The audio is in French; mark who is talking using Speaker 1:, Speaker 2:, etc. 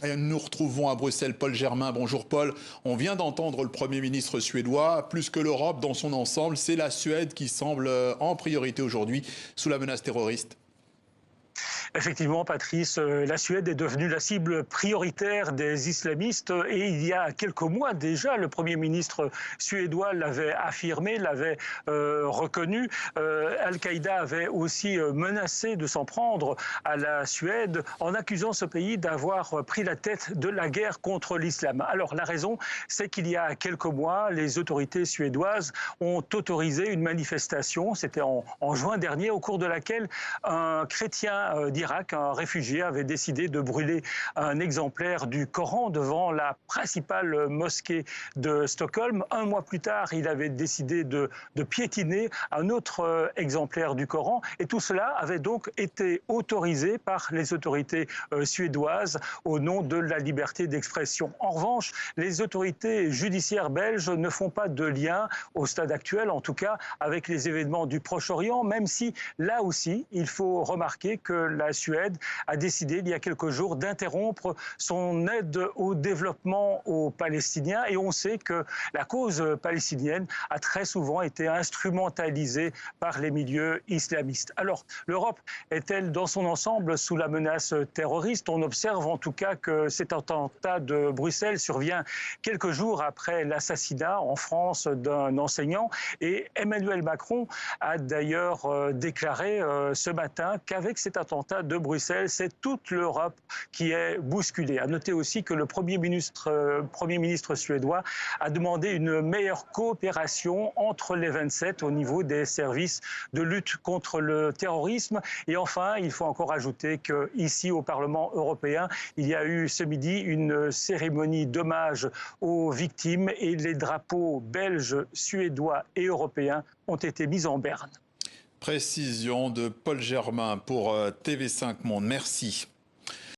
Speaker 1: Et nous retrouvons à Bruxelles Paul Germain. Bonjour Paul. On vient d'entendre le Premier ministre suédois. Plus que l'Europe dans son ensemble, c'est la Suède qui semble en priorité aujourd'hui sous la menace terroriste.
Speaker 2: Effectivement, Patrice, la Suède est devenue la cible prioritaire des islamistes et il y a quelques mois déjà, le Premier ministre suédois l'avait affirmé, l'avait reconnu. Al-Qaïda avait aussi menacé de s'en prendre à la Suède en accusant ce pays d'avoir pris la tête de la guerre contre l'islam. Alors la raison, c'est qu'il y a quelques mois, les autorités suédoises ont autorisé une manifestation, c'était en juin dernier, au cours de laquelle un chrétien d'Irak, un réfugié, avait décidé de brûler un exemplaire du Coran devant la principale mosquée de Stockholm. Un mois plus tard, il avait décidé de piétiner un autre exemplaire du Coran. Et tout cela avait donc été autorisé par les autorités suédoises au nom de la liberté d'expression. En revanche, les autorités judiciaires belges ne font pas de lien, au stade actuel en tout cas, avec les événements du Proche-Orient, même si là aussi, il faut remarquer que la Suède a décidé il y a quelques jours d'interrompre son aide au développement aux Palestiniens. Et on sait que la cause palestinienne a très souvent été instrumentalisée par les milieux islamistes. Alors, l'Europe est-elle dans son ensemble sous la menace terroriste? On observe en tout cas que cet attentat de Bruxelles survient quelques jours après l'assassinat en France d'un enseignant. Et Emmanuel Macron a d'ailleurs déclaré ce matin qu'avec cet attentat de Bruxelles, c'est toute l'Europe qui est bousculée. À noter aussi que le Premier ministre suédois a demandé une meilleure coopération entre les 27 au niveau des services de lutte contre le terrorisme. Et enfin, il faut encore ajouter qu'ici, au Parlement européen, il y a eu ce midi une cérémonie d'hommage aux victimes et les drapeaux belges, suédois et européens ont été mis en berne.
Speaker 1: Précision de Paul Germain pour TV5 Monde. Merci.